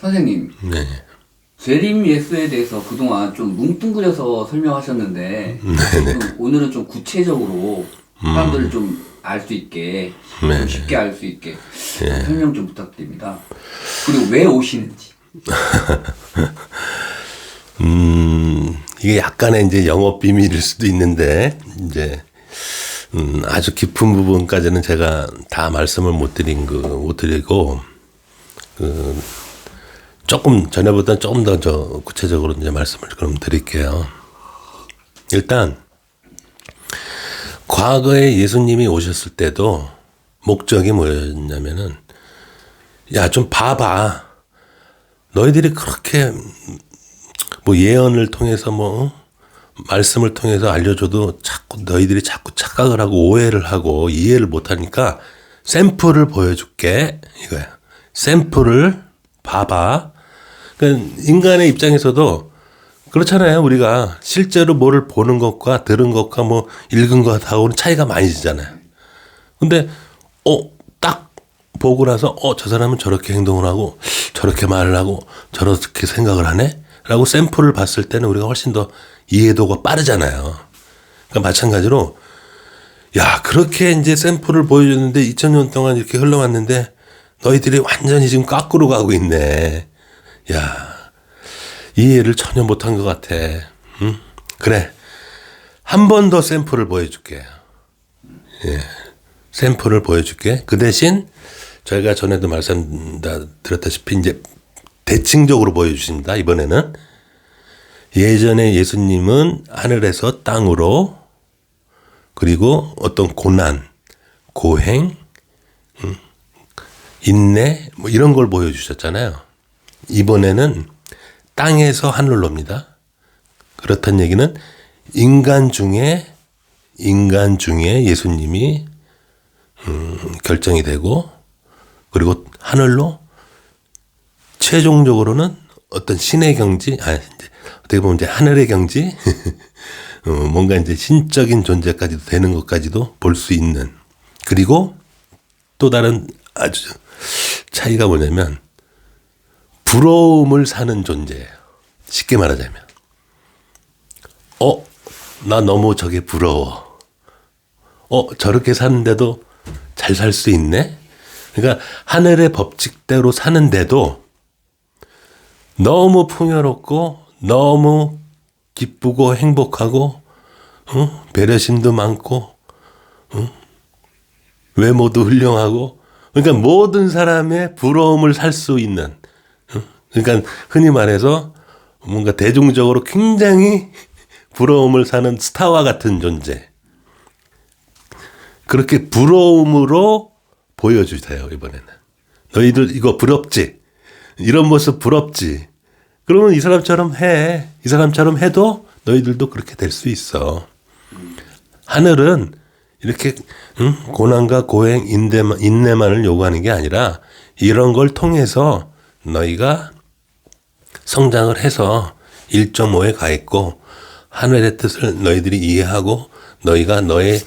선생님, 네. 재림 예수에 대해서 그동안 좀 뭉뚱그려서 설명하셨는데, 오늘은 좀 구체적으로 사람들을 좀 알 수 있게, 좀 네. 쉽게 알 수 있게 설명 좀 부탁드립니다. 그리고 왜 오시는지. 이게 약간의 이제 영업 비밀일 수도 있는데, 이제, 아주 깊은 부분까지는 제가 다 말씀을 못 드리고, 조금 전에보다는 조금 더 구체적으로 이제 말씀을 그럼 드릴게요. 일단, 과거에 예수님이 오셨을 때도 목적이 뭐였냐면은, 야, 좀 봐봐. 너희들이 그렇게 뭐 예언을 통해서 뭐 말씀을 통해서 알려줘도 너희들이 자꾸 착각을 하고 오해를 하고 이해를 못하니까 샘플을 보여줄게 이거야. 샘플을 봐봐. 그러니까 인간의 입장에서도 그렇잖아요. 우리가 실제로 뭐를 보는 것과 들은 것과 뭐 읽은 것하고는 차이가 많이 지잖아요. 근데 딱 보고 나서 저 사람은 저렇게 행동을 하고 저렇게 말을 하고 저렇게 생각을 하네? 라고 샘플을 봤을 때는 우리가 훨씬 더 이해도가 빠르잖아요. 그러니까 마찬가지로 야, 그렇게 이제 샘플을 보여줬는데 2000년 동안 이렇게 흘러왔는데 너희들이 완전히 지금 거꾸로 가고 있네. 야, 이해를 전혀 못한 것 같아. 응? 그래. 한 번 더 샘플을 보여줄게. 예. 샘플을 보여줄게. 그 대신 저희가 전에도 말씀드렸다시피 이제 대칭적으로 보여주십니다. 이번에는 예전에 예수님은 하늘에서 땅으로 그리고 어떤 고난, 고행, 인내 뭐 이런 걸 보여주셨잖아요. 이번에는 땅에서 하늘로입니다. 그렇다는 얘기는 인간 중에 예수님이 결정이 되고 그리고 하늘로 최종적으로는 어떤 신의 경지, 어떻게 보면 이제 하늘의 경지, 뭔가 이제 신적인 존재까지도 되는 것까지도 볼 수 있는. 그리고 또 다른 아주 차이가 뭐냐면 부러움을 사는 존재예요. 쉽게 말하자면. 나 너무 저게 부러워. 저렇게 사는데도 잘 살 수 있네? 그러니까 하늘의 법칙대로 사는데도 너무 풍요롭고 너무 기쁘고 행복하고 배려심도 많고 외모도 훌륭하고 그러니까 모든 사람의 부러움을 살 수 있는 그러니까 흔히 말해서 뭔가 대중적으로 굉장히 부러움을 사는 스타와 같은 존재. 그렇게 부러움으로 보여주세요. 이번에는. 너희들 이거 부럽지? 이런 모습 부럽지? 그러면 이 사람처럼 해. 이 사람처럼 해도 너희들도 그렇게 될 수 있어. 하늘은 이렇게 고난과 고행, 인내만을 요구하는 게 아니라 이런 걸 통해서 너희가 성장을 해서 1.5에 가 있고 하늘의 뜻을 너희들이 이해하고 너희가 너의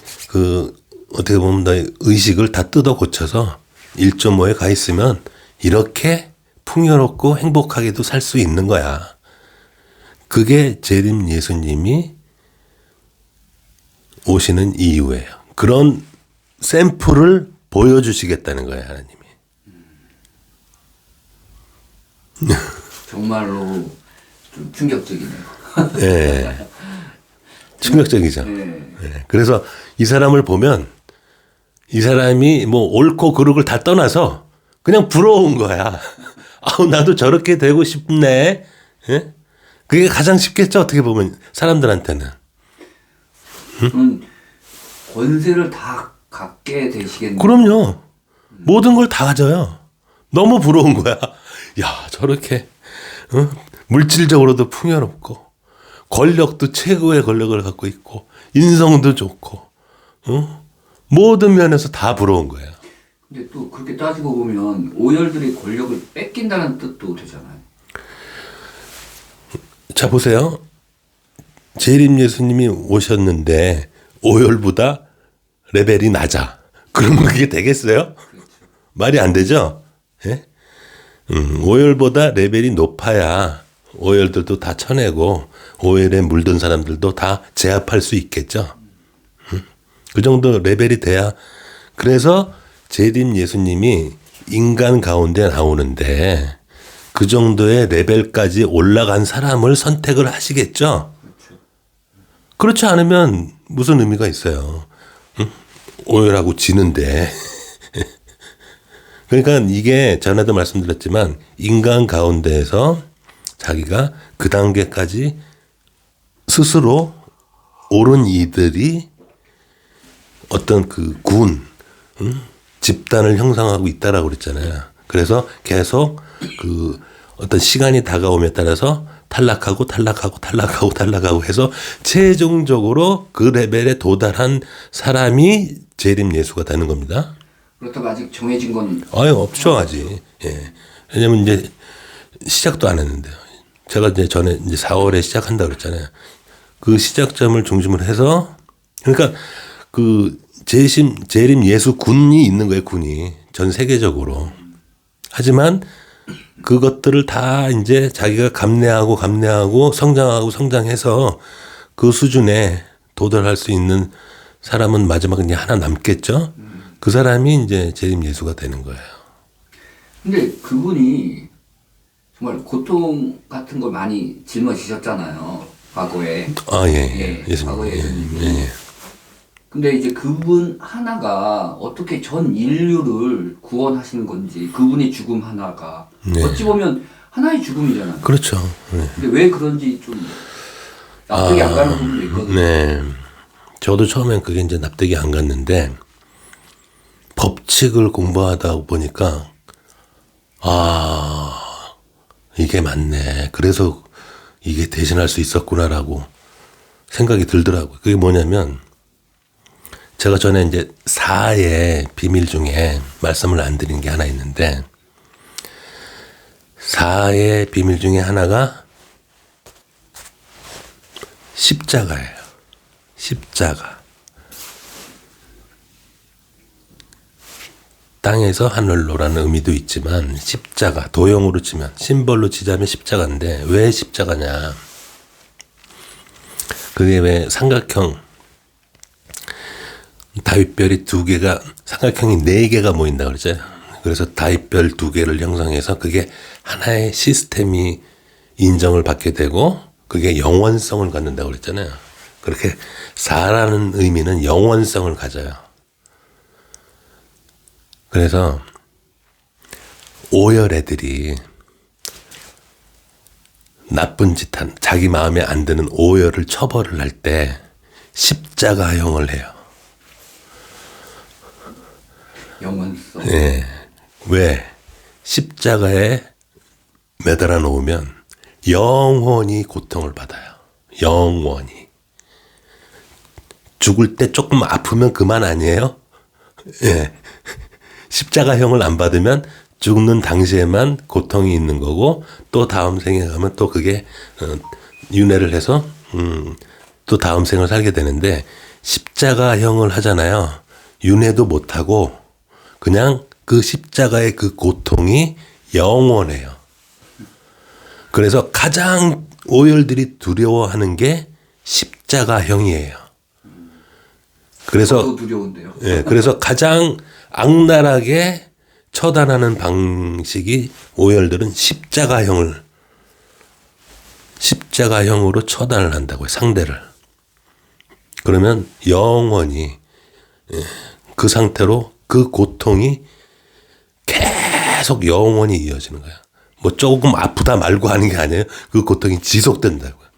어떻게 보면 너의 의식을 다 뜯어 고쳐서 1.5에 가 있으면 이렇게 풍요롭고 행복하게도 살 수 있는 거야. 그게 재림 예수님이 오시는 이유예요. 그런 샘플을 보여주시겠다는 거예요, 하나님이. 정말로 좀 충격적이네요. 네. 충격적이죠. 네. 네. 그래서 이 사람을 보면 이 사람이 뭐 옳고 그르고를 다 떠나서 그냥 부러운 거야. 나도 저렇게 되고 싶네. 예? 그게 가장 쉽겠죠. 어떻게 보면 사람들한테는. 권세를 다 갖게 되시겠네요. 그럼요. 모든 걸 다 가져요. 너무 부러운 거야. 야, 저렇게 물질적으로도 풍요롭고 권력도 최고의 권력을 갖고 있고 인성도 좋고 모든 면에서 다 부러운 거예요. 근데 또 그렇게 따지고 보면 오열들의 권력을 뺏긴다는 뜻도 되잖아요. 자, 보세요. 재림 예수님이 오셨는데 오열보다 레벨이 낮아. 그러면 그게 되겠어요? 그렇죠. 말이 안 되죠? 예? 오열보다 레벨이 높아야 오열들도 다 쳐내고 오열에 물든 사람들도 다 제압할 수 있겠죠. 그 정도 레벨이 돼야. 그래서 재림 예수님이 인간 가운데 나오는데 그 정도의 레벨까지 올라간 사람을 선택을 하시겠죠. 그렇지 않으면 무슨 의미가 있어요. 오열하고 지는데. 그러니까 이게 전에도 말씀드렸지만 인간 가운데에서 자기가 그 단계까지 스스로 옳은 이들이 어떤 그 군, 집단을 형성하고 있다라고 그랬잖아요. 그래서 계속 그 어떤 시간이 다가옴에 따라서 탈락하고 해서 최종적으로 그 레벨에 도달한 사람이 재림 예수가 되는 겁니다. 그렇다고 아직 정해진 건 없죠, 아직. 예. 왜냐면 이제 시작도 안 했는데요. 제가 이제 전에 이제 4월에 시작한다 그랬잖아요. 그 시작점을 중심으로 해서, 그러니까 그 재림 예수 군이 있는 거예요, 군이. 전 세계적으로. 하지만 그것들을 다 이제 자기가 감내하고 성장해서 그 수준에 도달할 수 있는 사람은 마지막에 이제 하나 남겠죠. 그 사람이 이제 재림 예수가 되는 거예요. 근데 그분이 정말 고통 같은 걸 많이 짊어지셨잖아요. 과거에. 예. 예수님. 과거에 예수님이. 근데 이제 그분 하나가 어떻게 전 인류를 구원하시는 건지, 그분의 죽음 하나가 어찌 보면 하나의 죽음이잖아요. 그렇죠. 근데 왜 그런지 좀 납득이 안 가는 부분도 있거든요. 네. 저도 처음엔 그게 이제 납득이 안 갔는데 법칙을 공부하다 보니까 이게 맞네. 그래서 이게 대신할 수 있었구나라고 생각이 들더라고요. 그게 뭐냐면 제가 전에 이제 4의 비밀 중에 말씀을 안 드린 게 하나 있는데 4의 비밀 중에 하나가 십자가예요. 십자가. 땅에서 하늘로라는 의미도 있지만 십자가, 도형으로 치면, 심벌로 치자면 십자가인데 왜 십자가냐. 그게 왜 삼각형, 다윗별이 2개가, 삼각형이 4개가 모인다 그러죠. 그래서 다윗별 2개를 형성해서 그게 하나의 시스템이 인정을 받게 되고 그게 영원성을 갖는다고 그랬잖아요. 그렇게 4라는 의미는 영원성을 가져요. 그래서 오열 애들이 나쁜 짓 한, 자기 마음에 안 드는 오열을 처벌을 할 때 십자가형을 해요. 영원성. 예. 왜? 십자가에 매달아 놓으면 영원히 고통을 받아요. 영원히. 죽을 때 조금 아프면 그만 아니에요? 예. 십자가형을 안 받으면 죽는 당시에만 고통이 있는 거고 또 다음 생에 가면 또 그게 윤회를 해서 또 다음 생을 살게 되는데 십자가형을 하잖아요. 윤회도 못하고 그냥 그 십자가의 그 고통이 영원해요. 그래서 가장 오열들이 두려워하는 게 십자가형이에요. 그래서 저도 두려운데요. 예, 그래서 가장 악랄하게 처단하는 방식이 오열들은 십자가형으로 처단을 한다고요. 상대를. 그러면 영원히 그 상태로 그 고통이 계속 영원히 이어지는 거야. 뭐 조금 아프다 말고 하는 게 아니에요. 그 고통이 지속된다고요.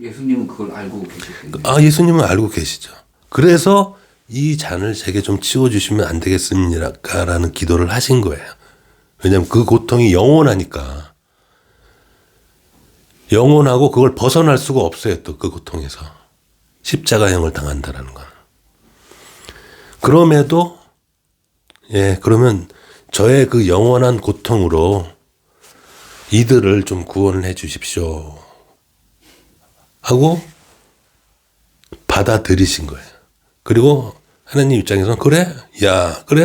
예수님은 그걸 알고 계셨겠네요. 예수님은 알고 계시죠. 그래서 이 잔을 제게 좀 치워주시면 안 되겠습니까라는 기도를 하신 거예요. 왜냐하면 그 고통이 영원하니까. 영원하고 그걸 벗어날 수가 없어요. 또 그 고통에서. 십자가형을 당한다라는 건. 그럼에도 그러면 저의 그 영원한 고통으로 이들을 좀 구원을 해 주십시오 하고 받아들이신 거예요. 그리고 하나님 입장에서는 그래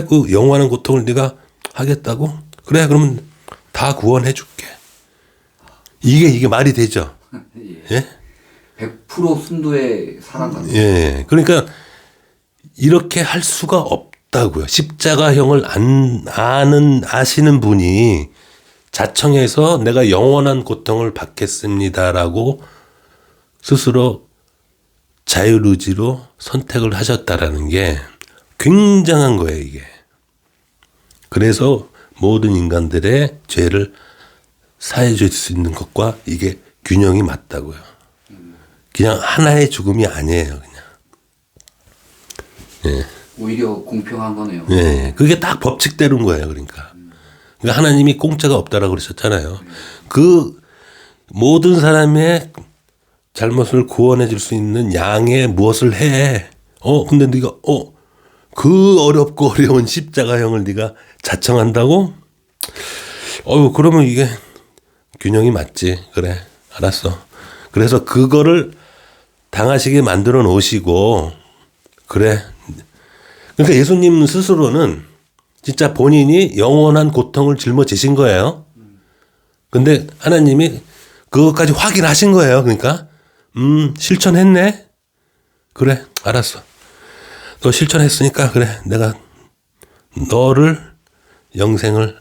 그 영원한 고통을 네가 하겠다고? 그래 그러면 다 구원해 줄게. 이게 말이 되죠? 예. 예? 100% 순도의 사랑 같은. 예. 그러니까 이렇게 할 수가 없다고요. 십자가형을 아시는 분이 자청해서 내가 영원한 고통을 받겠습니다라고 스스로 자유의지로 선택을 하셨다라는 게 굉장한 거예요, 이게. 그래서 모든 인간들의 죄를 사해 줄 수 있는 것과 이게 균형이 맞다고요. 그냥 하나의 죽음이 아니에요, 그냥. 예. 오히려 공평한 거네요. 예. 그게 딱 법칙대로인 거예요, 그러니까. 그러니까 하나님이 공짜가 없다라고 그러셨잖아요. 그 모든 사람의 잘못을 구원해 줄 수 있는 양에 무엇을 해. 근데 네가 그 어렵고 어려운 십자가형을 네가 자청한다고? 그러면 이게 균형이 맞지. 그래. 알았어. 그래서 그거를 당하시게 만들어 놓으시고 그래. 그러니까 예수님 스스로는 진짜 본인이 영원한 고통을 짊어지신 거예요. 근데 하나님이 그것까지 확인하신 거예요. 그러니까 실천했네. 그래. 알았어. 너 실천했으니까 그래. 내가 너를 영생을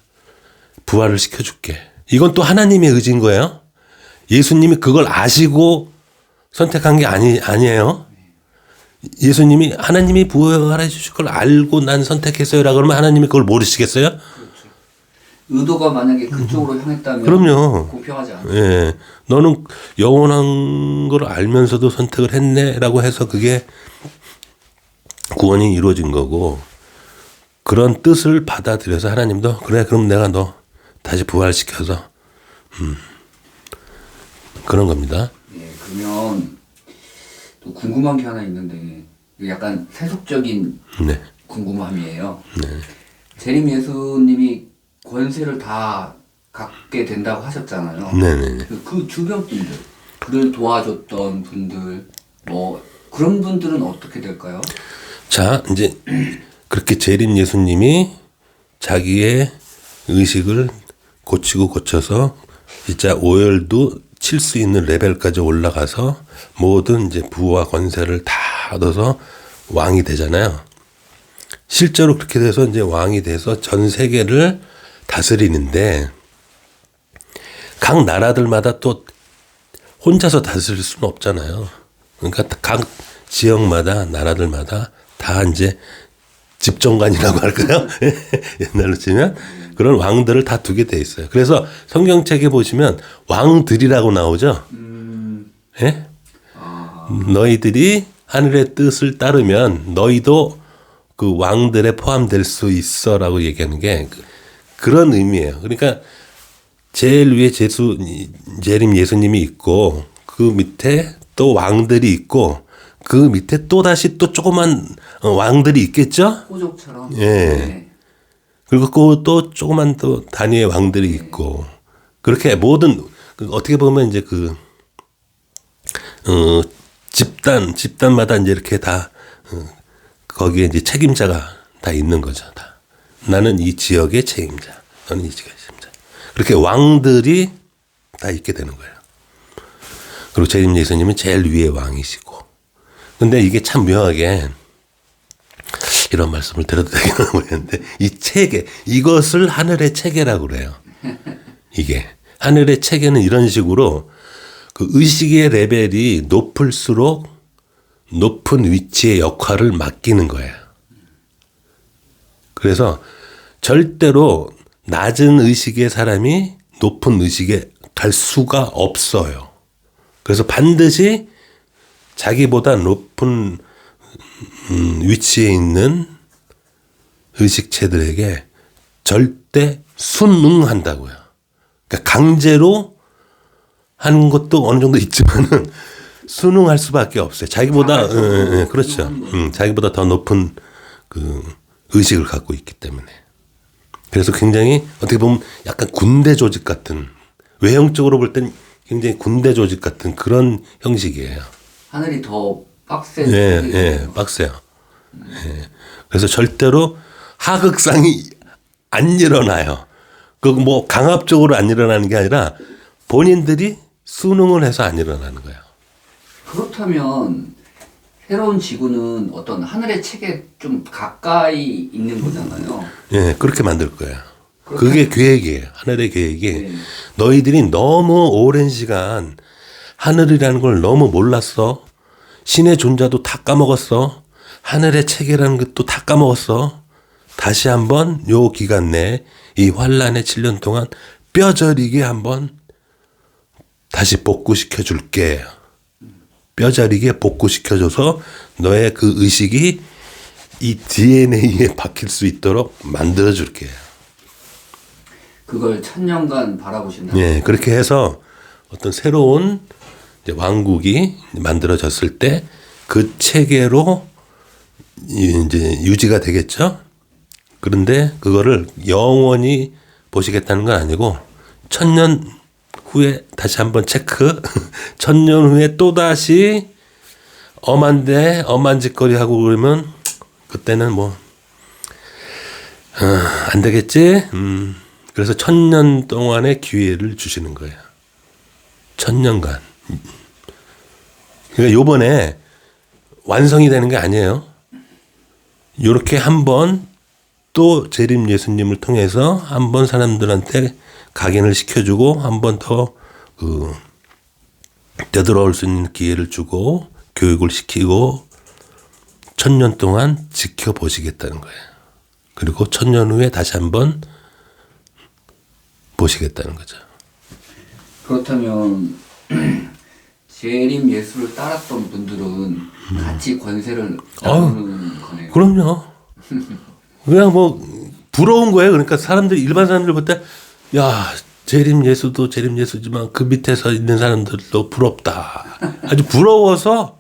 부활을 시켜줄게. 이건 또 하나님의 의지인 거예요. 예수님이 그걸 아시고 선택한 게 아니에요. 예수님이 하나님이 부활해 주실 걸 알고 난 선택했어요라 그러면 하나님이 그걸 모르시겠어요? 그렇죠. 의도가 만약에 그쪽으로 향했다면 그럼요. 공평하지 않아요. 예. 너는 영원한 걸 알면서도 선택을 했네라고 해서 그게 구원이 이루어진 거고 그런 뜻을 받아들여서 하나님도 그래 그럼 내가 너 다시 부활시켜서 그런 겁니다. 예, 그러면 또 궁금한 게 하나 있는데 약간 세속적인 네. 궁금함이에요. 네. 재림 예수님이 권세를 다 갖게 된다고 하셨잖아요. 네네네. 그 주변 분들, 그를 도와줬던 분들, 뭐 그런 분들은 어떻게 될까요? 자, 이제 그렇게 재림 예수님이 자기의 의식을 고치고 고쳐서 진짜 오열도 칠 수 있는 레벨까지 올라가서 모든 이제 부와 권세를 다 얻어서 왕이 되잖아요. 실제로 그렇게 돼서 이제 왕이 돼서 전 세계를 다스리는데 각 나라들마다 또 혼자서 다스릴 수는 없잖아요. 그러니까 각 지역마다 나라들마다 다 이제 집정관이라고 할까요? 옛날로 치면 그런 왕들을 다 두게 돼 있어요. 그래서 성경책에 보시면 왕들이라고 나오죠. 예? 너희들이 하늘의 뜻을 따르면 너희도 그 왕들에 포함될 수 있어라고 얘기하는 게 그런 의미예요. 그러니까 제일 위에 재림 예수님이 있고 그 밑에 또 왕들이 있고 그 밑에 또 다시 또 조그만 왕들이 있겠죠? 호족처럼. 예. 네. 그리고 또 조그만 또 단위의 왕들이 있고 그렇게 모든 어떻게 보면 이제 집단마다 이제 이렇게 다 거기에 이제 책임자가 다 있는 거죠. 다. 나는 이 지역의 책임자, 너는 이 지역의 책임자. 그렇게 왕들이 다 있게 되는 거예요. 그리고 재림 예수님은 제일 위의 왕이시고. 근데 이게 참 묘하게 이런 말씀을 드려도 되겠나 모르겠는데 이 체계, 이것을 하늘의 체계라고 그래요. 이게 하늘의 체계는 이런 식으로 그 의식의 레벨이 높을수록 높은 위치의 역할을 맡기는 거예요. 그래서 절대로 낮은 의식의 사람이 높은 의식에 갈 수가 없어요. 그래서 반드시 자기보다 높은 위치에 있는 의식체들에게 절대 순응한다고요. 그러니까 강제로 하는 것도 어느 정도 있지만은 순응할 수밖에 없어요. 자기보다 그렇죠. 자기보다 더 높은 그 의식을 갖고 있기 때문에. 그래서 굉장히 어떻게 보면 약간 군대 조직 같은 외형적으로 볼 땐 굉장히 군대 조직 같은 그런 형식이에요. 하늘이 더 빡센. 예, 빡세요. 예. 그래서 절대로 하극상이 안 일어나요. 그 뭐 강압적으로 안 일어나는 게 아니라 본인들이 수능을 해서 안 일어나는 거예요. 그렇다면 새로운 지구는 어떤 하늘의 책에 좀 가까이 있는 거잖아요. 예, 그렇게 만들 거예요. 그게 계획이에요. 하늘의 계획이. 네. 너희들이 너무 오랜 시간 하늘이라는 걸 너무 몰랐어. 신의 존재도 다 까먹었어. 하늘의 체계라는 것도 다 까먹었어. 다시 한번 요 기간 내에 이 환란의 7년 동안 뼈저리게 한번 다시 복구시켜 줄게. 뼈저리게 복구시켜줘서 너의 그 의식이 이 DNA에 박힐 수 있도록 만들어 줄게. 그걸 1000년간 바라보신다. 예, 그렇게 해서 어떤 새로운 이제 왕국이 만들어졌을 때 그 체계로 이제 유지가 되겠죠. 그런데 그거를 영원히 보시겠다는 건 아니고 1000년 후에 다시 한번 체크. 1000년 후에 또 다시 엄한데 엄한 짓거리 하고 그러면 그때는 뭐 안 되겠지. 그래서 1000년 동안의 기회를 주시는 거예요. 1000년간. 그러니까 요번에 완성이 되는 게 아니에요. 요렇게 한번 또 재림 예수님을 통해서 한번 사람들한테 각인을 시켜주고 한번 더 되돌아올 수 있는 기회를 주고 교육을 시키고 1000년 동안 지켜보시겠다는 거예요. 그리고 1000년 후에 다시 한번 보시겠다는 거죠. 그렇다면 재림 예수를 따랐던 분들은 같이 권세를 나누는 거네요. 그럼요. 그냥 뭐 부러운 거예요. 그러니까 사람들 일반 사람들 볼 때 야 재림 예수도 재림 예수지만 그 밑에서 있는 사람들도 부럽다. 아주 부러워서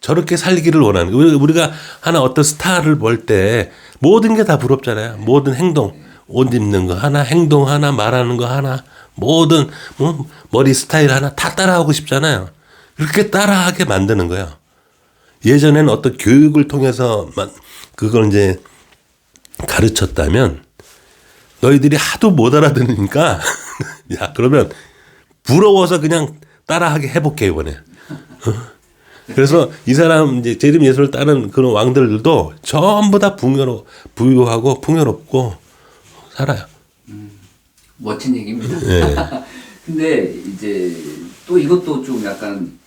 저렇게 살기를 원하는 거예요. 우리가 하나 어떤 스타를 볼 때 모든 게 다 부럽잖아요. 모든 행동, 옷 입는 거 하나, 행동 하나, 말하는 거 하나, 모든 뭐 머리 스타일 하나 다 따라하고 싶잖아요. 그렇게 따라하게 만드는 거예요. 예전에는 어떤 교육을 통해서 그걸 이제 가르쳤다면 너희들이 하도 못 알아들으니까 야 그러면 부러워서 그냥 따라하게 해볼게 이번에. 그래서 이 사람 이제 재림 예수를 따른 그런 왕들도 전부 다 부유하고 풍요롭고 살아요. 멋진 얘기입니다. 네. 근데 이제 또 이것도 좀 약간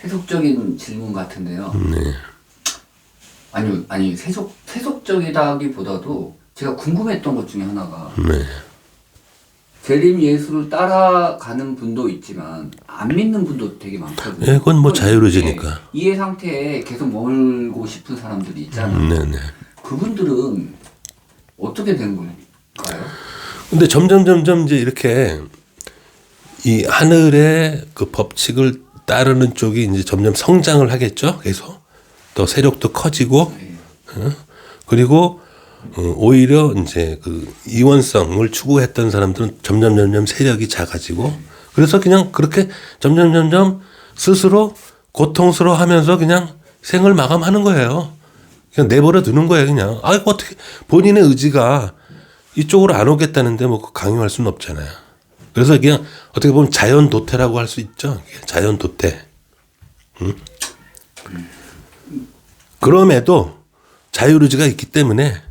세속적인 질문 같은데요. 네. 아니 세속적이다기보다도 제가 궁금했던 것 중에 하나가 네. 재림 예수를 따라가는 분도 있지만 안 믿는 분도 되게 많거든요. 네, 그건 뭐 자유의지니까. 이해 상태에 계속 머물고 싶은 사람들이 있잖아요. 네네. 그분들은 어떻게 된 걸까요? 근데 점점 이제 이렇게 이 하늘의 그 법칙을 따르는 쪽이 이제 점점 성장을 하겠죠. 계속 더 세력도 커지고, 그리고 오히려 이제 그 이원성을 추구했던 사람들은 점점 세력이 작아지고, 그래서 그냥 그렇게 점점 스스로 고통스러워하면서 그냥 생을 마감하는 거예요. 그냥 내버려 두는 거예요, 그냥. 아, 어떻게 본인의 의지가 이쪽으로 안 오겠다는데 뭐 강요할 수는 없잖아요. 그래서 그냥 어떻게 보면 자연 도태라고 할 수 있죠. 자연 도태. 응? 그럼에도 자유의지가 있기 때문에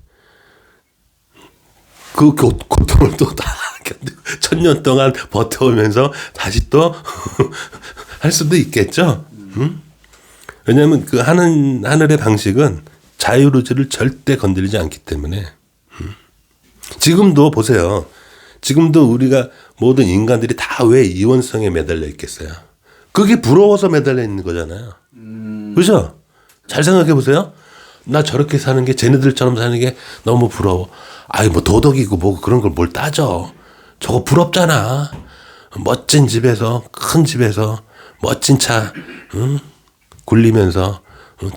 그 고통을 또 다 견디고 1000년 동안 버텨오면서 다시 또 할 수도 있겠죠. 응? 왜냐하면 그 하늘의 방식은 자유의지를 절대 건드리지 않기 때문에. 지금도 보세요. 지금도 우리가 모든 인간들이 다 왜 이원성에 매달려 있겠어요? 그게 부러워서 매달려 있는 거잖아요. 그죠? 잘 생각해 보세요. 나 저렇게 사는 게 쟤네들처럼 사는 게 너무 부러워. 아이 뭐 도덕이고 뭐 그런 걸 뭘 따져. 저거 부럽잖아. 멋진 집에서 큰 집에서 멋진 차 굴리면서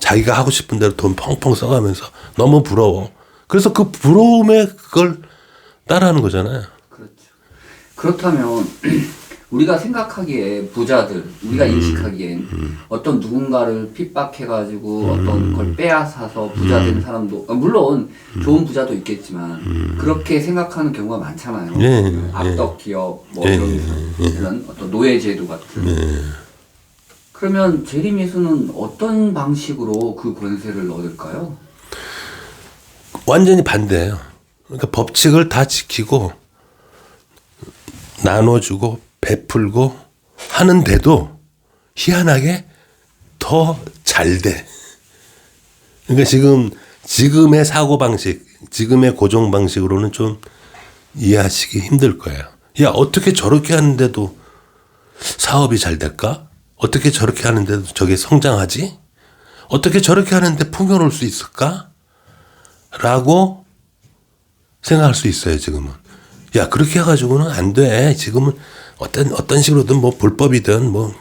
자기가 하고 싶은 대로 돈 펑펑 써가면서 너무 부러워. 그래서 그 부러움에 그걸 따라하는 거잖아요. 그렇죠. 그렇다면 우리가 생각하기에 부자들, 우리가 인식하기엔 어떤 누군가를 핍박해가지고 어떤 걸 빼앗아서 부자 된 사람도, 물론 좋은 부자도 있겠지만 그렇게 생각하는 경우가 많잖아요. 악덕 기업, 뭐 이런 어떤 노예제도 같은. 그러면 재림예수는 어떤 방식으로 그 권세를 얻을까요? 완전히 반대예요. 그러니까 법칙을 다 지키고 나눠주고 베풀고 하는데도 희한하게 더 잘 돼. 그러니까 지금의 사고 방식, 지금의 고정 방식으로는 좀 이해하시기 힘들 거예요. 야, 어떻게 저렇게 하는데도 사업이 잘 될까? 어떻게 저렇게 하는데도 저게 성장하지? 어떻게 저렇게 하는데 풍요로울 수 있을까? 라고 생각할 수 있어요, 지금은. 야, 그렇게 해가지고는 안 돼. 지금은 어떤 식으로든 뭐 불법이든 뭐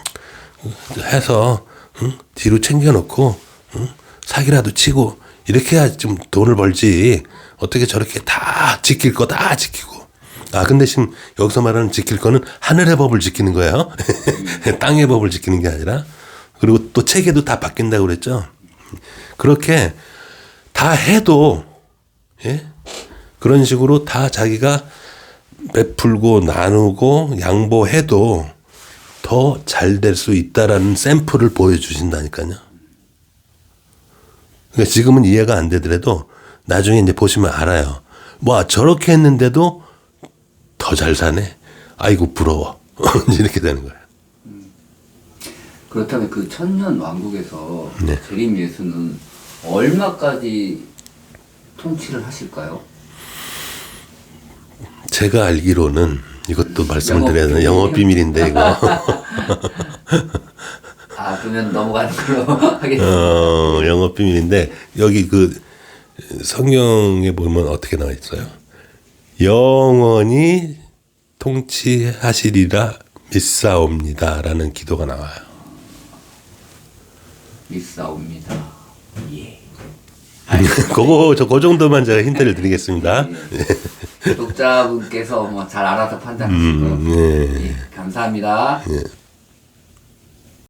해서, 뒤로 챙겨놓고, 사기라도 치고, 이렇게 해야 좀 돈을 벌지. 어떻게 저렇게 다 지킬 거 다 지키고. 아, 근데 지금 여기서 말하는 지킬 거는 하늘의 법을 지키는 거예요. 땅의 법을 지키는 게 아니라. 그리고 또 체계도 다 바뀐다고 그랬죠. 그렇게 다 해도, 예? 그런 식으로 다 자기가 베풀고 나누고 양보해도 더 잘 될 수 있다라는 샘플을 보여주신다니까요. 그러니까 지금은 이해가 안 되더라도 나중에 이제 보시면 알아요. 뭐 저렇게 했는데도 더 잘 사네. 아이고 부러워. 이렇게 되는 거예요. 그렇다면 그 천년 왕국에서 네. 재림 예수는 얼마까지 통치를 하실까요? 제가 알기로는 이것도 말씀드려야 되나? 영업 비밀인데 이거. 아, 그러면 넘어가는 걸로 하겠습니다. 영업 비밀인데 여기 그 성경에 보면 어떻게 나와 있어요? 영원히 통치하시리라 믿사옵니다라는 기도가 나와요. 믿사옵니다. 예. 그 정도만 제가 힌트를 드리겠습니다. 구독자분께서 뭐 잘 알아서 판단하시고 네. 예, 감사합니다. 예.